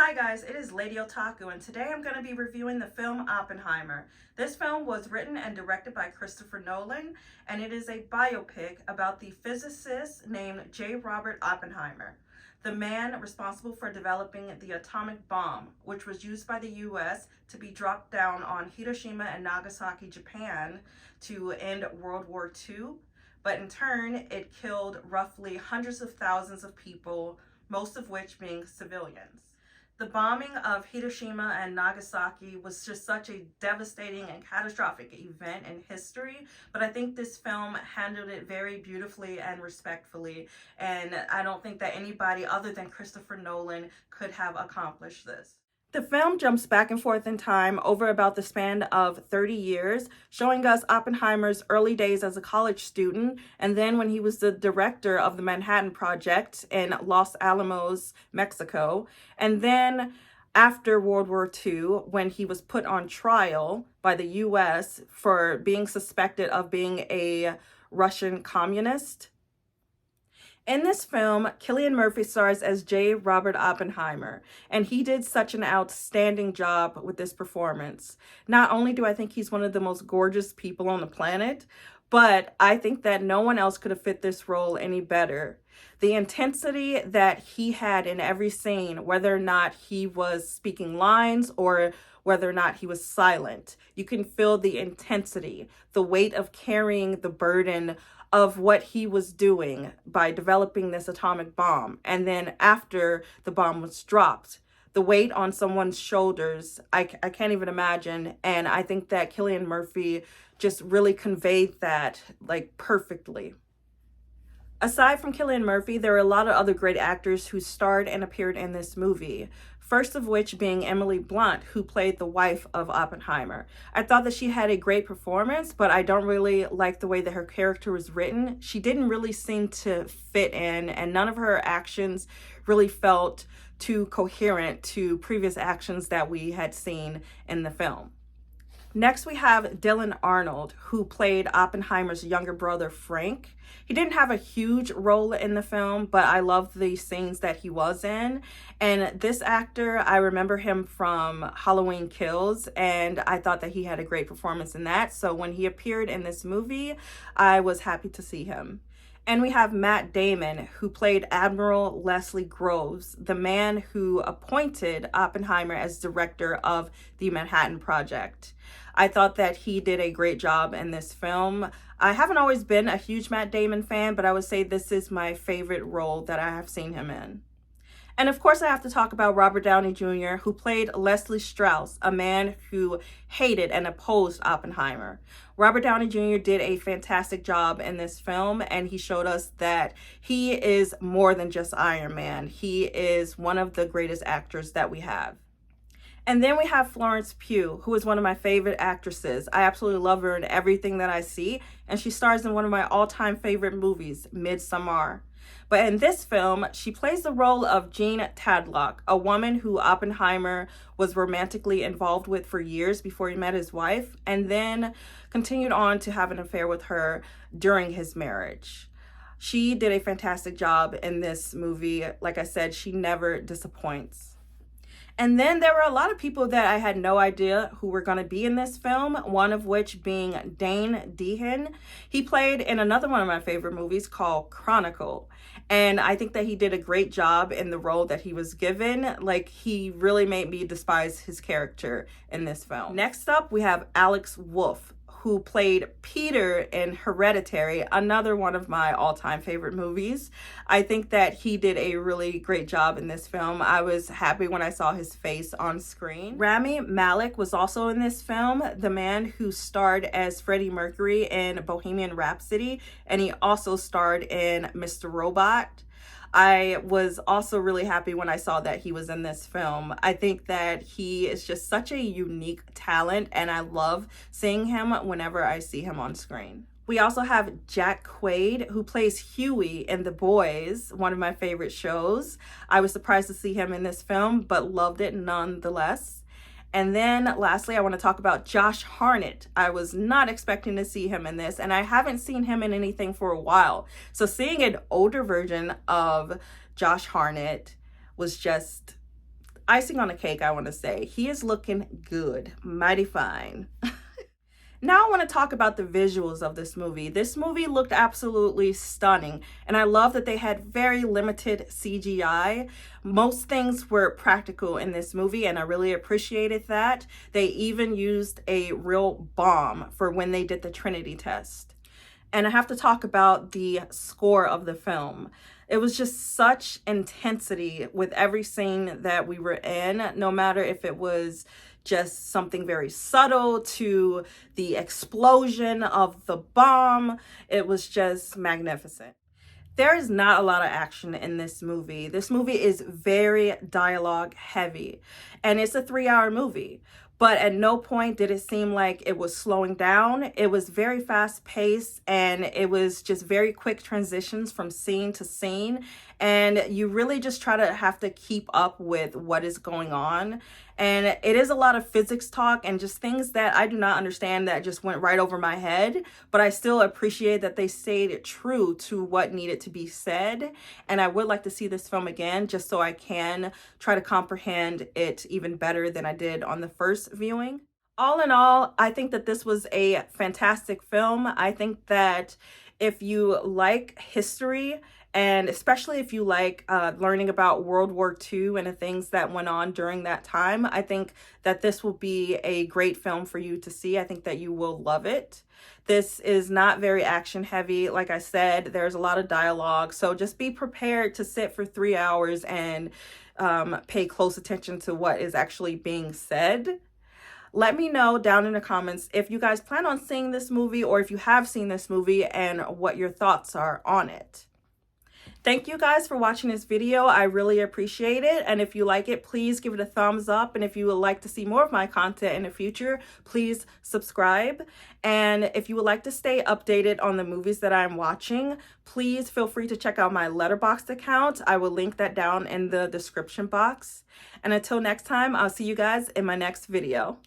Hi guys, it is Lady Otaku, and today I'm going to be reviewing the film Oppenheimer. This film was written and directed by Christopher Nolan, and it is a biopic about the physicist named J. Robert Oppenheimer, the man responsible for developing the atomic bomb, which was used by the US to be dropped down on Hiroshima and Nagasaki, Japan, to end World War II. But in turn, it killed roughly hundreds of thousands of people, most of which being civilians. The bombing of Hiroshima and Nagasaki was just such a devastating and catastrophic event in history, but I think this film handled it very beautifully and respectfully, and I don't think that anybody other than Christopher Nolan could have accomplished this. The film jumps back and forth in time over about the span of 30 years, showing us Oppenheimer's early days as a college student, and then when he was the director of the Manhattan Project in Los Alamos, Mexico, and then after World War II, when he was put on trial by the US for being suspected of being a Russian communist. In this film, Cillian Murphy stars as J. Robert Oppenheimer, and he did such an outstanding job with this performance. Not only do I think he's one of the most gorgeous people on the planet, but I think that no one else could have fit this role any better. The intensity that he had in every scene, whether or not he was speaking lines or whether or not he was silent, you can feel the intensity, the weight of carrying the burden of what he was doing by developing this atomic bomb. And then after the bomb was dropped, the weight on someone's shoulders, I can't even imagine. And I think that Cillian Murphy just really conveyed that like perfectly. Aside from Cillian Murphy, there are a lot of other great actors who starred and appeared in this movie. First of which being Emily Blunt, who played the wife of Oppenheimer. I thought that she had a great performance, but I don't really like the way that her character was written. She didn't really seem to fit in, and none of her actions really felt too coherent to previous actions that we had seen in the film. Next, we have Dylan Arnold, who played Oppenheimer's younger brother, Frank. He didn't have a huge role in the film, but I loved the scenes that he was in. And this actor, I remember him from Halloween Kills, and I thought that he had a great performance in that. So when he appeared in this movie, I was happy to see him. And we have Matt Damon, who played Admiral Leslie Groves, the man who appointed Oppenheimer as director of the Manhattan Project. I thought that he did a great job in this film. I haven't always been a huge Matt Damon fan, but I would say this is my favorite role that I have seen him in. And of course, I have to talk about Robert Downey Jr., who played Leslie Strauss, a man who hated and opposed Oppenheimer. Robert Downey Jr. did a fantastic job in this film, and he showed us that he is more than just Iron Man. He is one of the greatest actors that we have. And then we have Florence Pugh, who is one of my favorite actresses. I absolutely love her in everything that I see, and she stars in one of my all-time favorite movies, Midsommar. But in this film, she plays the role of Jean Tadlock, a woman who Oppenheimer was romantically involved with for years before he met his wife, and then continued on to have an affair with her during his marriage. She did a fantastic job in this movie. Like I said, she never disappoints. And then there were a lot of people that I had no idea who were going to be in this film, one of which being Dane DeHaan. He played in another one of my favorite movies called Chronicle. And I think that he did a great job in the role that he was given. Like, he really made me despise his character in this film. Next up, we have Alex Wolff, who played Peter in Hereditary, another one of my all-time favorite movies. I think that he did a really great job in this film. I was happy when I saw his face on screen. Rami Malek was also in this film, the man who starred as Freddie Mercury in Bohemian Rhapsody, and he also starred in Mr. Robot. I was also really happy when I saw that he was in this film. I think that he is just such a unique talent, and I love seeing him whenever I see him on screen. We also have Jack Quaid, who plays Huey in The Boys, one of my favorite shows. I was surprised to see him in this film, but loved it nonetheless. And then lastly, I want to talk about Josh Hartnett. I was not expecting to see him in this, and I haven't seen him in anything for a while. So seeing an older version of Josh Hartnett was just icing on the cake, I want to say. He is looking good, mighty fine. Now I want to talk about the visuals of this movie. This movie looked absolutely stunning, and I love that they had very limited CGI. Most things were practical in this movie, and I really appreciated that. They even used a real bomb for when they did the Trinity test. And I have to talk about the score of the film. It was just such intensity with every scene that we were in, no matter if it was just something very subtle to the explosion of the bomb. It was just magnificent. There is not a lot of action in this movie. This movie is very dialogue heavy, and it's a 3-hour movie. But at no point did it seem like it was slowing down. It was very fast paced, and it was just very quick transitions from scene to scene. And you really just try to have to keep up with what is going on. And it is a lot of physics talk and just things that I do not understand that just went right over my head. But I still appreciate that they stayed true to what needed to be said. And I would like to see this film again just so I can try to comprehend it even better than I did on the first viewing. All in all, I think that this was a fantastic film. I think that if you like history, and especially if you like learning about World War II and the things that went on during that time, I think that this will be a great film for you to see. I think that you will love it. This is not very action heavy. Like I said, there's a lot of dialogue. So just be prepared to sit for 3 hours and pay close attention to what is actually being said. Let me know down in the comments if you guys plan on seeing this movie or if you have seen this movie and what your thoughts are on it. Thank you guys for watching this video. I really appreciate it. And if you like it, please give it a thumbs up. And if you would like to see more of my content in the future, please subscribe. And if you would like to stay updated on the movies that I'm watching, please feel free to check out my Letterboxd account. I will link that down in the description box. And until next time, I'll see you guys in my next video.